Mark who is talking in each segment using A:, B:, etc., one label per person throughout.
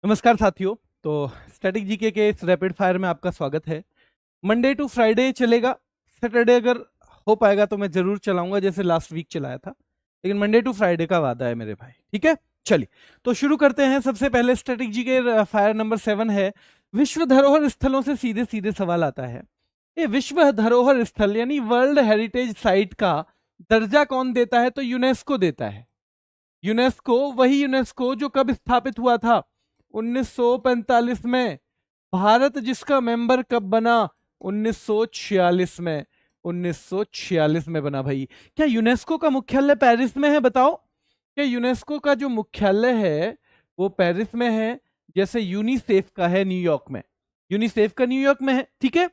A: नमस्कार साथियों। तो स्टैटिक जीके के इस रैपिड फायर में आपका स्वागत है। मंडे टू फ्राइडे चलेगा। सैटरडे अगर हो पाएगा तो मैं जरूर चलाऊंगा जैसे लास्ट वीक चलाया था, लेकिन मंडे टू फ्राइडे का वादा है मेरे भाई। ठीक है, चलिए तो शुरू करते हैं। सबसे पहले स्टैटिक जीके फायर नंबर 7 है, विश्व धरोहर स्थलों से सीधे सीधे सवाल आता है। ये विश्व धरोहर स्थल यानी वर्ल्ड हेरिटेज साइट का दर्जा कौन देता है? तो यूनेस्को देता है। यूनेस्को, वही यूनेस्को जो कब स्थापित हुआ था? 1945 में। भारत जिसका मेंबर कब बना? 1946 में। 1946 में बना भाई। क्या यूनेस्को का मुख्यालय पेरिस में है? बताओ, क्या यूनेस्को का जो मुख्यालय है वो पेरिस में है, जैसे यूनिसेफ का है न्यूयॉर्क में। यूनिसेफ का न्यूयॉर्क में है। ठीक है,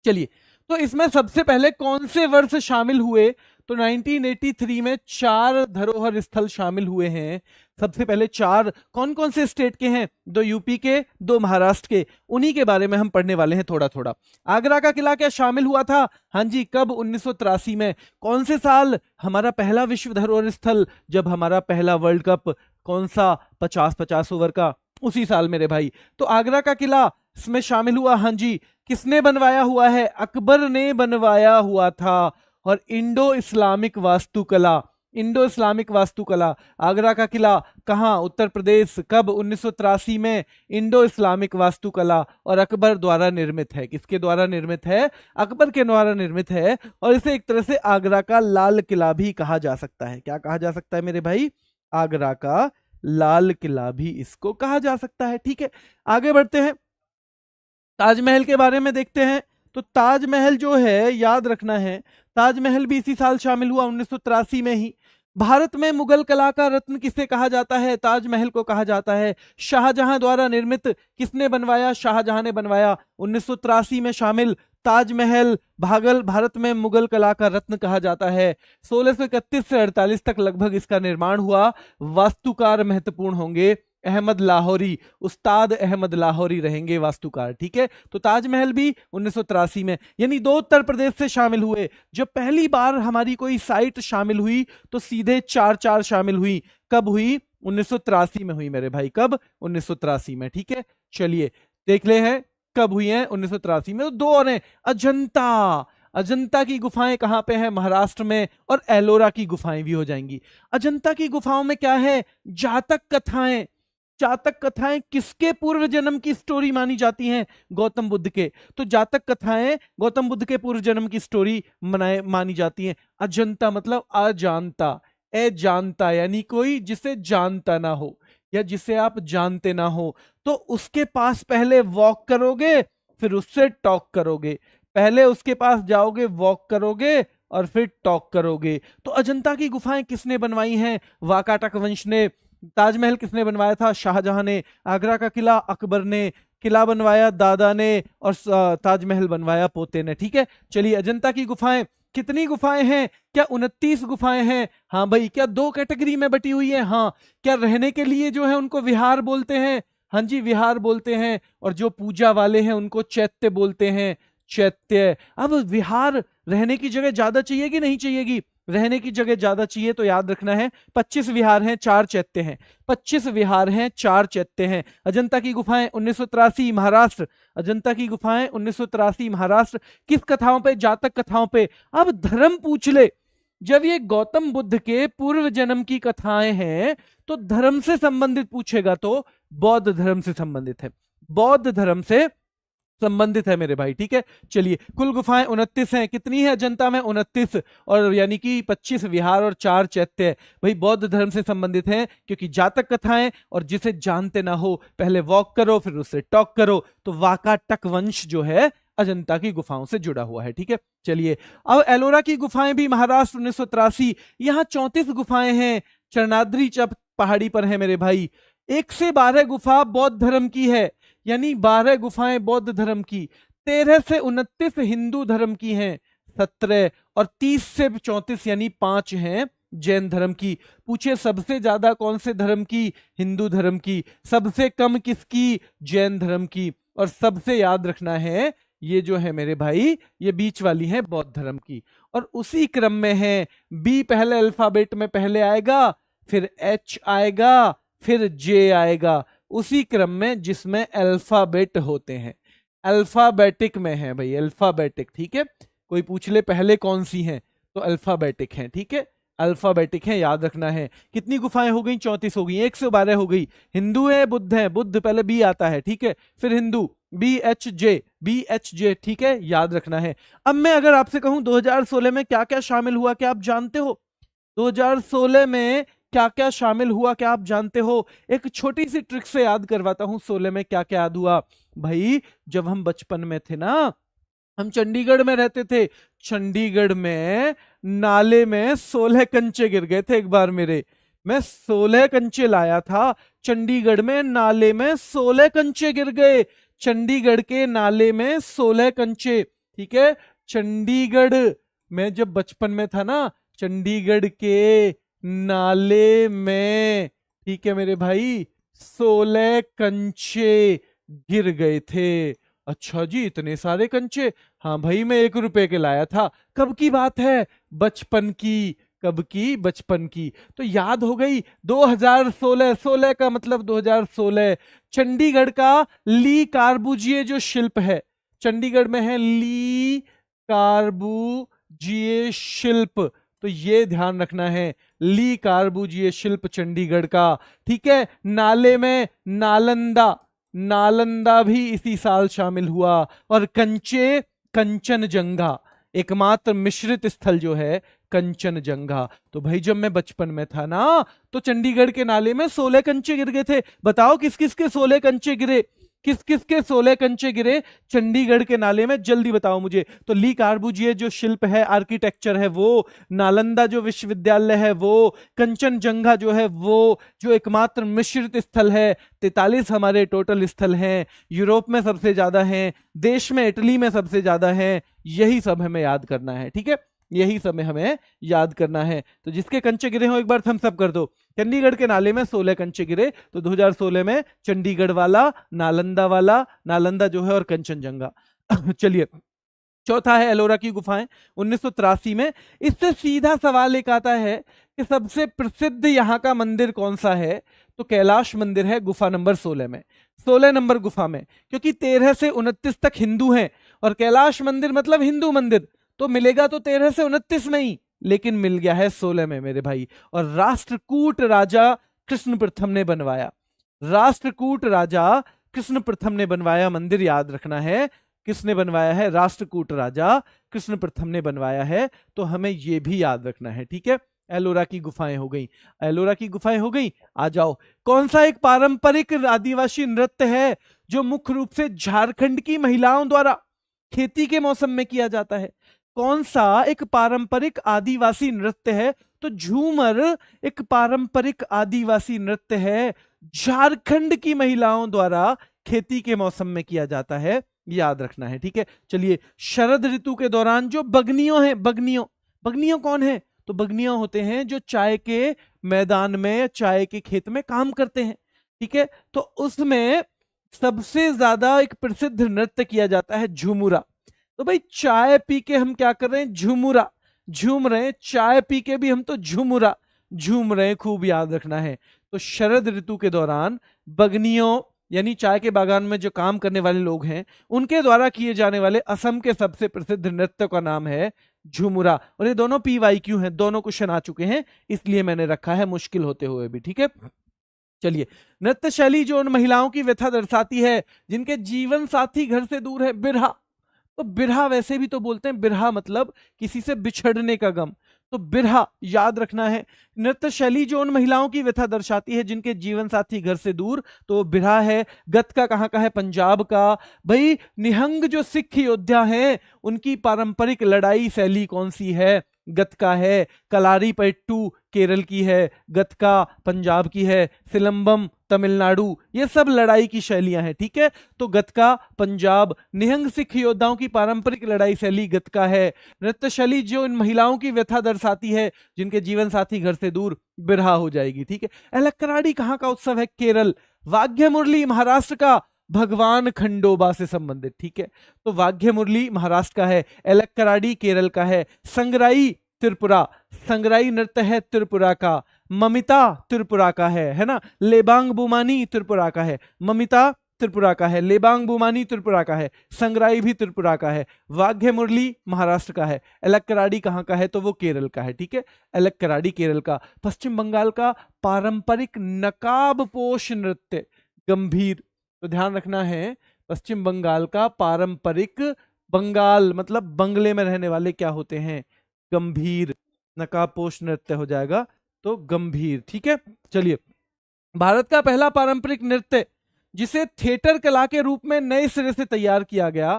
A: चलिए तो इसमें सबसे पहले कौन से वर्ष शामिल हुए? तो 1983 में 4 धरोहर स्थल शामिल हुए हैं। सबसे पहले 4 कौन कौन से स्टेट के हैं? 2 यूपी के, 2 महाराष्ट्र के। उन्हीं के बारे में हम पढ़ने वाले हैं थोड़ा थोड़ा। आगरा का किला क्या शामिल हुआ था? हाँ जी, कब? 1983 में। कौन से साल हमारा पहला विश्व धरोहर स्थल, जब हमारा पहला वर्ल्ड कप, कौन सा? 50-50 ओवर का, उसी साल मेरे भाई। तो आगरा का किला इसमें शामिल हुआ। हाँ जी, किसने बनवाया हुआ है? अकबर ने बनवाया हुआ था। और इंडो इस्लामिक वास्तुकला, इंडो इस्लामिक वास्तुकला, आगरा का किला कहाँ? उत्तर प्रदेश। कब? 1983 में। इंडो इस्लामिक वास्तुकला और अकबर द्वारा निर्मित है। किसके द्वारा निर्मित है? अकबर के द्वारा निर्मित है। और इसे एक तरह से आगरा का लाल किला भी कहा जा सकता है। क्या कहा जा सकता है मेरे भाई? आगरा का लाल किला भी इसको कहा जा सकता है। ठीक है, आगे बढ़ते हैं, ताजमहल के बारे में देखते हैं। तो ताजमहल जो है, याद रखना है, ताजमहल भी इसी साल शामिल हुआ, 1983 में ही। भारत में मुगल कला का रत्न किसे कहा जाता है? ताजमहल को कहा जाता है। शाहजहां द्वारा निर्मित, किसने बनवाया? शाहजहां ने बनवाया। 1983 में शामिल ताजमहल भारत में मुगल कला का रत्न कहा जाता है। 1631 से 48 तक लगभग इसका निर्माण हुआ। वास्तुकार महत्वपूर्ण होंगे अहमद लाहौरी, उस्ताद अहमद लाहौरी रहेंगे वास्तुकार। ठीक है, तो ताजमहल भी 1983 में। यानी 2 उत्तर प्रदेश से शामिल हुए। जब पहली बार हमारी कोई साइट शामिल हुई तो सीधे 4 शामिल हुई। कब हुई? 1983 में हुई मेरे भाई। कब? 1983 में। ठीक है, चलिए देख ले हैं कब हुई है। 1983 में। तो 2 और हैं। अजंता, अजंता की गुफाएं कहां पे हैं? महाराष्ट्र में। और एलोरा की गुफाएं भी हो जाएंगी। अजंता की गुफाओं में क्या है? जातक कथाएं। जातक कथाएं किसके पूर्व जन्म की स्टोरी मानी जाती हैं? गौतम बुद्ध के। तो जातक कथाएं गौतम बुद्ध के पूर्व जन्म की स्टोरी मानी जाती हैं। अजंता मतलब अजानता, जानता यानी कोई जिसे जानता ना हो या जिसे आप जानते ना हो। तो उसके पास पहले वॉक करोगे, फिर उससे टॉक करोगे। पहले उसके पास जाओगे, वॉक करोगे और फिर टॉक करोगे। तो अजंता की गुफाएं किसने बनवाई हैं? वाकाटक वंश ने। ताजमहल किसने बनवाया था? शाहजहां ने। आगरा का किला अकबर ने। किला बनवाया दादा ने और ताजमहल बनवाया पोते ने। ठीक है, चलिए अजंता की गुफाएं, कितनी गुफाएं हैं? क्या 29 गुफाएं हैं? हाँ भाई। क्या 2 कैटेगरी में बटी हुई है? हाँ। क्या रहने के लिए जो है उनको विहार बोलते हैं? हाँ जी, विहार बोलते हैं। और जो पूजा वाले हैं उनको चैत्य बोलते हैं। चैत्य। अब विहार, रहने की जगह ज्यादा चाहिए कि नहीं चाहिएगी? रहने की जगह ज्यादा चाहिए, तो याद रखना है 25 विहार हैं, 4 चैत्य हैं। 25 विहार हैं, 4 चैत्य हैं। अजंता की गुफाएं 1983 महाराष्ट्र। अजंता की गुफाएं 1983 महाराष्ट्र। किस कथाओं पे? जातक कथाओं पे। अब धर्म पूछ ले, जब ये गौतम बुद्ध के पूर्व जन्म की कथाएं हैं तो धर्म से संबंधित पूछेगा तो बौद्ध धर्म से संबंधित है। बौद्ध धर्म से संबंधित है मेरे भाई। ठीक है, चलिए कुल गुफाएं 29 हैं। कितनी है अजंता में? 29। और यानी कि 25 विहार और 4 चैत्य भाई बौद्ध धर्म से संबंधित हैं, क्योंकि जातक कथाएं और जिसे जानते ना हो पहले वॉक करो फिर उससे टॉक करो। तो वाकाटक वंश जो है अजंता की गुफाओं से जुड़ा हुआ है। ठीक है, चलिए अब एलोरा की गुफाएं भी महाराष्ट्र 1983। यहां 34 गुफाएं हैं, चरणाद्री पहाड़ी पर है मेरे भाई। 1 से 12 गुफा बौद्ध धर्म की है, यानी 12 गुफाएं बौद्ध धर्म की। 13 से 29 हिंदू धर्म की हैं। 17 और 30 से 34 यानी 5 हैं जैन धर्म की। पूछे सबसे ज्यादा कौन से धर्म की? हिंदू धर्म की। सबसे कम किसकी? जैन धर्म की। और सबसे याद रखना है ये जो है मेरे भाई, ये बीच वाली है बौद्ध धर्म की। और उसी क्रम में है, बी पहले अल्फाबेट में पहले आएगा, फिर एच आएगा, फिर जे आएगा। उसी क्रम में जिसमें अल्फाबेट होते हैं। अल्फाबेटिक में है भाई, अल्फाबेटिक, ठीक है। कोई पूछ ले पहले कौन सी हैं, तो अल्फाबेटिक हैं, ठीक है, अल्फाबेटिक है, याद रखना है। कितनी गुफाएं हो गई? 34 हो गई, 112 हो गई। हिंदू है, बुद्ध है, बुद्ध पहले बी आता है, ठीक है, फिर हिंदू, BHJ, ठीक है, याद रखना है। अब मैं अगर आपसे कहूं 2016 में क्या क्या शामिल हुआ, क्या आप जानते हो? 2016 में क्या क्या शामिल हुआ, क्या आप जानते हो? एक छोटी सी ट्रिक से याद करवाता हूं 16 में क्या क्या याद हुआ। भाई जब हम बचपन में थे ना, हम चंडीगढ़ में रहते थे, चंडीगढ़ में नाले में 16 कंचे गिर गए थे एक बार मेरे। मैं 16 कंचे लाया था, चंडीगढ़ में नाले में 16 कंचे गिर गए, चंडीगढ़ के नाले में 16 कंचे, ठीक है। चंडीगढ़ में जब बचपन में था ना, चंडीगढ़ के नाले में, ठीक है मेरे भाई, 16 कंचे गिर गए थे। अच्छा जी, इतने सारे कंचे? हाँ भाई, मैं 1 रुपए के लाया था। कब की बात है? बचपन की। कब की? बचपन की। तो याद हो गई। 2016, 16 का मतलब 2016। चंडीगढ़ का ली कार्बूजिए जो शिल्प है, चंडीगढ़ में है ली कार्बूजिए शिल्प, तो ये ध्यान रखना है, ली कार्बूजिए शिल्प चंडीगढ़ का, ठीक है। नाले में नालंदा, नालंदा भी इसी साल शामिल हुआ। और कंचे, कंचनजंगा, एकमात्र मिश्रित स्थल जो है कंचनजंगा। तो भाई जब मैं बचपन में था ना, तो चंडीगढ़ के नाले में 16 कंचे गिर गए थे। बताओ किस किस के 16 कंचे गिरे? किस किस के 16 कंचे गिरे चंडीगढ़ के नाले में? जल्दी बताओ मुझे। तो ली कार्बूजिए जो शिल्प है, आर्किटेक्चर है वो, नालंदा जो विश्वविद्यालय है वो, कंचनजंगा जो है वो, जो एकमात्र मिश्रित स्थल है। 43 हमारे टोटल स्थल हैं, यूरोप में सबसे ज्यादा हैं, देश में इटली में सबसे ज्यादा हैं। यही सब हमें याद करना है, ठीक है, यही सब हमें याद करना है। तो जिसके कंचे गिरे हो एक बार थम्स अप कर दो। चंडीगढ़ के नाले में 16 कंचे गिरे, तो 2016 में चंडीगढ़ वाला, नालंदा वाला, नालंदा जो है, और कंचनजंगा। चलिए, चौथा है एलोरा की गुफाएं, 1983 में। इससे सीधा सवाल एक आता है कि सबसे प्रसिद्ध यहाँ का मंदिर कौन सा है? तो कैलाश मंदिर है, गुफा नंबर 16 में, 16 नंबर गुफा में, क्योंकि 13 से 29 तक हिंदू हैं, और कैलाश मंदिर मतलब हिंदू मंदिर, तो मिलेगा तो 13 से 29 में ही, लेकिन मिल गया है 16 में मेरे भाई। और राष्ट्रकूट राजा कृष्ण प्रथम ने बनवाया, राष्ट्रकूट राजा कृष्ण प्रथम ने बनवाया मंदिर, याद रखना है। किसने बनवाया है? राष्ट्रकूट राजा कृष्ण प्रथम ने बनवाया है, तो हमें यह भी याद रखना है, ठीक है। एलोरा की गुफाएं हो गई, एलोरा की गुफाएं हो गई। आ जाओ, कौन सा एक पारंपरिक आदिवासी नृत्य है जो मुख्य रूप से झारखंड की महिलाओं द्वारा खेती के मौसम में किया जाता है? कौन सा एक पारंपरिक आदिवासी नृत्य है? तो झूमर एक पारंपरिक आदिवासी नृत्य है, झारखंड की महिलाओं द्वारा खेती के मौसम में किया जाता है, याद रखना है, ठीक है। चलिए, शरद ऋतु के दौरान जो बगनियों हैं, बगनियों, बगनियों कौन है? तो बगनियों होते हैं जो चाय के मैदान में, चाय के खेत में काम करते हैं, ठीक है। तो उसमें सबसे ज्यादा एक प्रसिद्ध नृत्य किया जाता है झूमुरा। तो भाई चाय पी के हम क्या कर रहे हैं? झूमुरा, झूम रहे हैं। चाय पी के भी हम तो झूमुरा झूम रहे हैं, खूब याद रखना है। तो शरद ऋतु के दौरान बगनियों, यानी चाय के बागान में जो काम करने वाले लोग हैं, उनके द्वारा किए जाने वाले असम के सबसे प्रसिद्ध नृत्य का नाम है झूमुरा। और ये दोनों PYQ हैं, दोनों क्वेश्चन आ चुके हैं, इसलिए मैंने रखा है मुश्किल होते हुए भी, ठीक है। चलिए, नृत्य शैली जो उन महिलाओं की व्यथा दर्शाती है जिनके जीवन साथी घर से दूर है, बिरहा। तो बिरहा वैसे भी तो बोलते हैं, बिरहा मतलब किसी से बिछड़ने का गम, तो बिरहा याद रखना है। नृत्य शैली जो उन महिलाओं की व्यथा दर्शाती है जिनके जीवन साथी घर से दूर, तो बिरहा है। गतका कहाँ का है? पंजाब का। भाई निहंग जो सिख योद्धा हैं, उनकी पारंपरिक लड़ाई शैली कौन सी है? गतका है। कलारी पयट्टू केरल की है, गतका पंजाब की है, सिलंबम तमिलनाडु, ये सब लड़ाई की शैलियां हैं, ठीक है। तो गतका पंजाब, निहंग सिख योद्धाओं की पारंपरिक लड़ाई शैली गतका है। नृत्य शैली जो इन महिलाओं की व्यथा दर्शाती है जिनके जीवन साथी घर से दूर, बिरहा हो जाएगी, ठीक है। एलक्कराडी कहाँ का उत्सव है? केरल। वाग्य मुरली महाराष्ट्र का, भगवान खंडोबा से संबंधित, ठीक है। तो वाग्य मुरली महाराष्ट्र का है, एलक्कराडी केरल का है। संगराई त्रिपुरा, संगराई नृत्य है त्रिपुरा का। ममिता त्रिपुरा का है ना। लेबांग बुमानी त्रिपुरा का है, ममिता त्रिपुरा का है, लेबांग बुमानी त्रिपुरा का है, संग्राई भी त्रिपुरा का है, वाघ्य मुरली महाराष्ट्र का है, एलक्कराडी कहाँ का है तो वो केरल का है, ठीक है, एलक्कराडी केरल का। पश्चिम बंगाल का पारंपरिक नकाबपोश नृत्य गंभीर, तो ध्यान रखना है पश्चिम बंगाल का पारंपरिक, बंगाल मतलब बंगले में रहने वाले क्या होते हैं, गंभीर, नकाबपोश नृत्य हो जाएगा तो गंभीर, ठीक है। चलिए, भारत का पहला पारंपरिक नृत्य जिसे थिएटर कला के रूप में नए सिरे से तैयार किया गया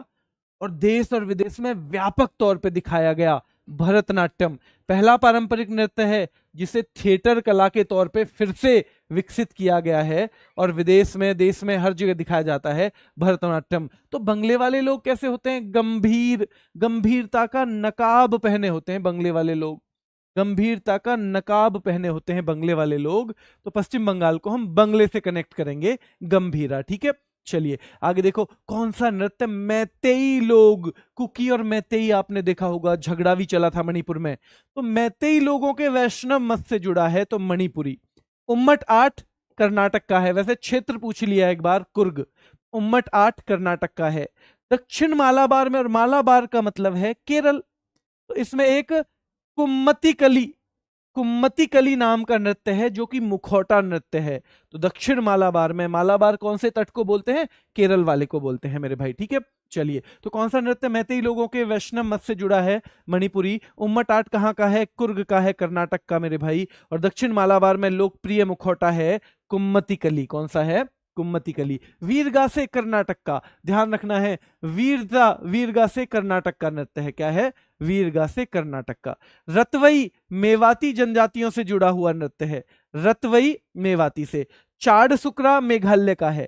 A: और देश और विदेश में व्यापक तौर पे दिखाया गया, भरतनाट्यम पहला पारंपरिक नृत्य है जिसे थिएटर कला के तौर पे फिर से विकसित किया गया है और विदेश में देश में हर जगह दिखाया जाता है, भरतनाट्यम। तो बंगले वाले लोग कैसे होते हैं, गंभीर, गंभीरता का नकाब पहने होते हैं बंगले वाले लोग, गंभीरता का नकाब पहने होते हैं बंगले वाले लोग। तो पश्चिम बंगाल को हम बंगले से कनेक्ट करेंगे, गंभीरा, ठीक है। चलिए आगे देखो, कौन सा नृत्य मैतेई लोग, कुकी और मैतेई आपने देखा होगा, झगड़ा भी चला था मणिपुर में, तो मैतेई लोगों के वैष्णव मत से जुड़ा है तो मणिपुरी। उम्मट आठ कर्नाटक का है, वैसे क्षेत्र पूछ लिया एक बार, कुर्ग। उम्मट आठ कर्नाटक का है। दक्षिण मालाबार में, और मालाबार का मतलब है केरल, तो इसमें एक कुम्मतिकली, कुम्मतिकली नाम का नृत्य है जो कि मुखौटा नृत्य है। तो दक्षिण मालाबार में, मालाबार कौन से तट को बोलते हैं, केरल वाले को बोलते हैं मेरे भाई, ठीक है। चलिए, तो कौन सा नृत्य मैतेई लोगों के वैष्णव मत से जुड़ा है, मणिपुरी। उम्मट आठ कहाँ का है, कुर्ग का है, कर्नाटक का मेरे भाई। और दक्षिण मालाबार में लोकप्रिय मुखौटा है कुम्मतिकली, कौन सा है, कुम्मतिकली। वीरगा से कर्नाटक का, ध्यान रखना है, वीरगा, वीरगा से कर्नाटक का नृत्य है, क्या है, वीरगा से कर्नाटक का। रतवई मेवाती जनजातियों से जुड़ा हुआ नृत्य है, रतवई मेवाती से। चाड़ सुकरा मेघालय का है,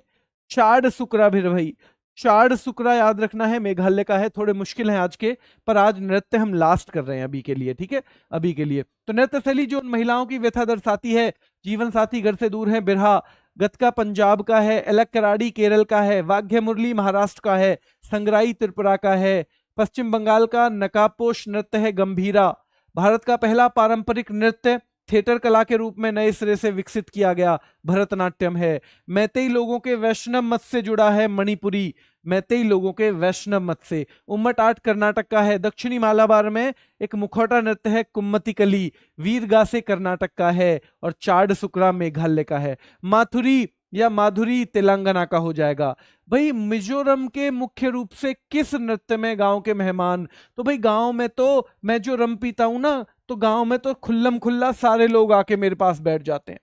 A: चाड़ सुकरा भी भाई, चाड़ सुकरा याद रखना है, मेघालय का है। थोड़े मुश्किल हैं आज के, पर आज नृत्य हम लास्ट कर रहे हैं अभी के लिए, ठीक है, अभी के लिए। तो नृत्य शैली जो उन महिलाओं की व्यथा दर्शाती है, जीवन साथी घर से दूर है, बिरहा। गतका पंजाब का है, एलक्कराडी केरल का है, वाघ्य मुरली महाराष्ट्र का है, संग्राई त्रिपुरा का है। पश्चिम बंगाल का नकाबपोश नृत्य है गंभीरा। भारत का पहला पारंपरिक नृत्य थिएटर कला के रूप में नए सिरे से विकसित किया गया, भरतनाट्यम है। मैतेई लोगों के वैष्णव मत से जुड़ा है, मणिपुरी, मैतेई लोगों के वैष्णव मत से। उम्मट आठ कर्नाटक का है। दक्षिणी मालाबार में एक मुखौटा नृत्य है कुम्मतिकली, वीरगा से कर्नाटक का है। और चाड़ सुकरा मेघालय का है। माथुरी या माधुरी तेलंगाना का हो जाएगा। भाई मिजोरम के मुख्य रूप से किस नृत्य में गांव के मेहमान, तो भाई गांव में तो मैं जो रम पीता हूं ना, तो गांव में तो खुल्लम खुल्ला सारे लोग आके मेरे पास बैठ जाते हैं,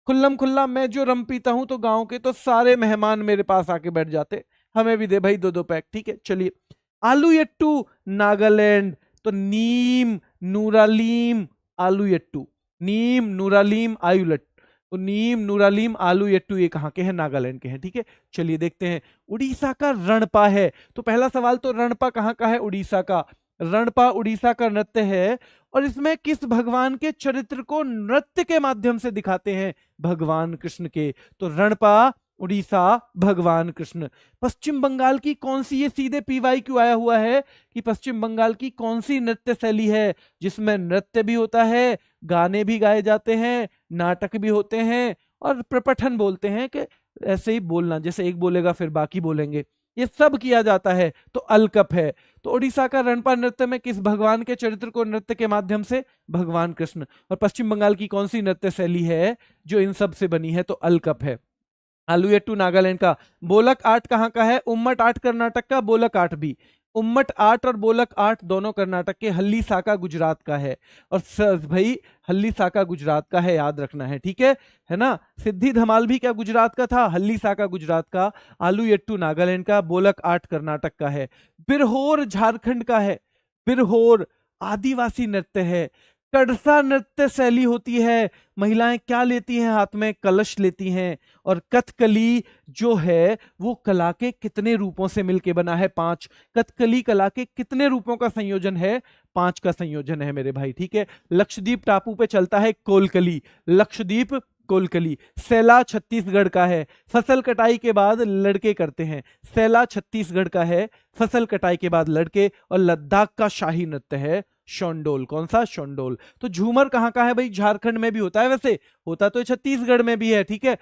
A: खुल्लम खुल्ला मैं जो रम पीता हूं तो गांव के तो सारे मेहमान मेरे पास आके बैठ जाते, हमें भी दे भाई 2-2 पैक, ठीक है। चलिए, आलूयट्टू नागालैंड, तो नीम नूरालीम आलूयट्टू, नीम नूरालीम आयुलट, तो नीम नूरालीम आलूयट्टू ये कहाँ के हैं, नागालैंड के हैं, ठीक है। चलिए देखते हैं, उड़ीसा का रणपा है। तो पहला सवाल, तो रणपा कहाँ का है, उड़ीसा का। रणपा उड़ीसा का नृत्य है और इसमें किस भगवान के चरित्र को नृत्य के माध्यम से दिखाते हैं, भगवान कृष्ण के। तो रणपा उड़ीसा, भगवान कृष्ण। पश्चिम बंगाल की कौन सी, ये सीधे PYQ आया हुआ है कि पश्चिम बंगाल की कौन सी नृत्य शैली है जिसमें नृत्य भी होता है, गाने भी गाए जाते हैं, नाटक भी होते हैं और प्रपठन बोलते हैं कि ऐसे ही बोलना, जैसे एक बोलेगा फिर बाकी बोलेंगे, ये सब किया जाता है, तो अलकप है। तो उड़ीसा का रणपा नृत्य में किस भगवान के चरित्र को नृत्य के माध्यम से, भगवान कृष्ण। और पश्चिम बंगाल की कौन सी नृत्य शैली है जो इन सब से बनी है, तो अलकप है। आलूयट्टू नागालैंड का। बोलक आर्ट कहाँ का है, उम्मट आर्ट कर्नाटक का, बोलक आर्ट भी। उम्मट आर्ट और बोलक आर्ट दोनों कर्नाटक के, हल्ली साका गुजरात का है। और भाई हल्ली साका गुजरात का है, याद रखना है, ठीक है ना। सिद्धि धमाल भी क्या गुजरात का था, हल्ली साका गुजरात का। आलूयट्टू नागालैंड का, बोलक आर्ट कर्नाटक का है। बिरहोर झारखंड का है, बिरहोर आदिवासी नृत्य है। कड़सा नृत्य शैली होती है, महिलाएं क्या लेती हैं हाथ में, कलश लेती हैं। और कथकली जो है वो कला के कितने रूपों से मिलके बना है, 5। कथकली कला के कितने रूपों का संयोजन है, 5 का संयोजन है मेरे भाई, ठीक है। लक्षद्वीप टापू पे चलता है कोलकली, लक्षद्वीप कोलकली। सैला छत्तीसगढ़ का है, फसल कटाई के बाद लड़के करते हैं, सैला छत्तीसगढ़ का है, फसल कटाई के बाद लड़के। और लद्दाख का शाही नृत्य है शोंडोल। कौन सा? शोंडोल। तो झूमर कहाँ का है भाई? झारखंड में भी होता है, वैसे होता तो छत्तीसगढ़ में भी है, ठीक है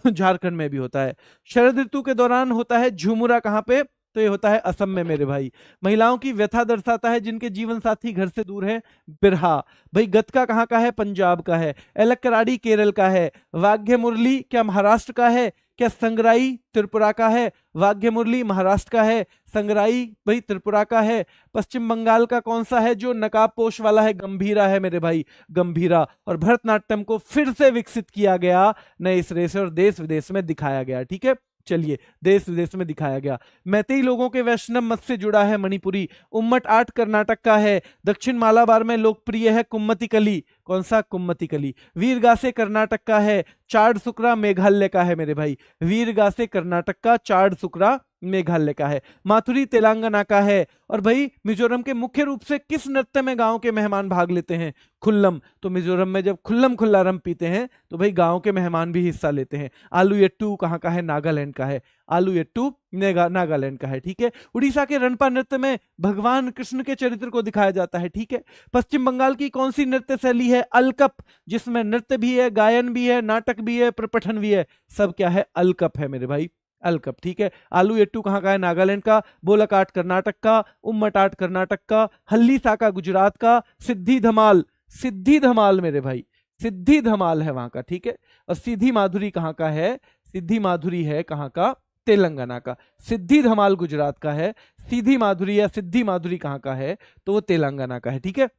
A: झारखंड में भी होता है। शरद ऋतु के दौरान होता है झुमुरा, कहाँ पे? तो ये होता है असम में मेरे भाई। महिलाओं की व्यथा दर्शाता है जिनके जीवन साथी घर से दूर है, बिरहा। भाई गतका कहाँ का है? पंजाब का है। एलक्कराडी केरल का है। वाग्य मुरली क्या महाराष्ट्र का है? क्या संगराई त्रिपुरा का है? वाग्य मुरली महाराष्ट्र का है, संगराई भाई त्रिपुरा का है। पश्चिम बंगाल का कौन सा है जो नकाब पोश वाला है? गंभीरा है मेरे भाई, गंभीरा। और भरतनाट्यम को फिर से विकसित किया गया नए सिरे से और देश विदेश में दिखाया गया, ठीक है। चलिए, देश विदेश में दिखाया गया। मैतेई लोगों के वैष्णव मत से जुड़ा है मणिपुरी। उम्मट आर्ट कर्नाटक का है। दक्षिण मालाबार में लोकप्रिय है कुम्मती कली। कौन सा? कुम्मती कली। वीरगासे कर्नाटक का है। चाड़ सुकरा मेघालय का है मेरे भाई। वीरगासे कर्नाटक का, चाड़ सुकरा मेघालय का है। माथुरी तेलंगाना का है। और भाई मिजोरम के मुख्य रूप से किस नृत्य में गांव के मेहमान भाग लेते हैं? खुल्लम। तो मिजोरम में जब खुल्लम खुल्लारम पीते हैं तो भाई गांव के मेहमान भी हिस्सा लेते हैं। आलूयट्टू कहाँ का है? नागालैंड का है। आलूयट्टू नागालैंड का है, ठीक है। उड़ीसा के रणपा नृत्य में भगवान कृष्ण के चरित्र को दिखाया जाता है, ठीक है। पश्चिम बंगाल की कौन सी नृत्य शैली है? अलकप, जिसमें नृत्य भी है, गायन भी है, नाटक भी है, प्रपठन भी है, सब क्या है? अलकप है मेरे भाई, अलकप, ठीक है। आलूयट्टू कहाँ का है? नागालैंड का। बोलकाट कर्नाटक का। उम्मटाट कर्नाटक का। हल्ली साका गुजरात का। सिद्धि धमाल, सिद्धि धमाल मेरे भाई, सिद्धि धमाल है वहां का, ठीक है। और सीधी माधुरी कहाँ का है? सिद्धि माधुरी है कहाँ का? तेलंगाना का। सिद्धि धमाल गुजरात का है। सीधी माधुरी या सिद्धि माधुरी कहाँ का है? तो वो तेलंगाना का है, ठीक है।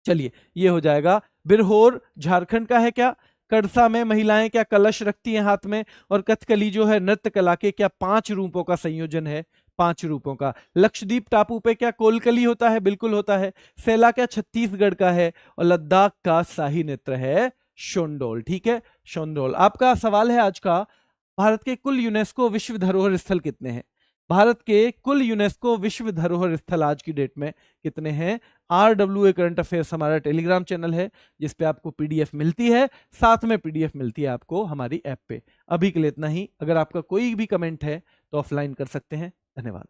A: चलिए, ये हो जाएगा। बिरहोर झारखंड का है क्या? कड़सा में महिलाएं क्या कलश रखती हैं हाथ में? और कथकली जो है नृत्य कला के क्या 5 रूपों का संयोजन है? 5 रूपों का। लक्षद्वीप टापू पे क्या कोलकली होता है? बिल्कुल होता है। सैला क्या छत्तीसगढ़ का है? और लद्दाख का शाही नृत्य है शोंडोल, ठीक है, शोंडोल। आपका सवाल है आज का, भारत के कुल यूनेस्को विश्व धरोहर स्थल कितने हैं? भारत के कुल यूनेस्को विश्व धरोहर स्थल आज की डेट में कितने हैं? RWA करंट अफेयर्स हमारा टेलीग्राम चैनल है जिस पे आपको PDF मिलती है, साथ में PDF मिलती है आपको हमारी ऐप पे। अभी के लिए इतना ही। अगर आपका कोई भी कमेंट है तो ऑफलाइन कर सकते हैं। धन्यवाद।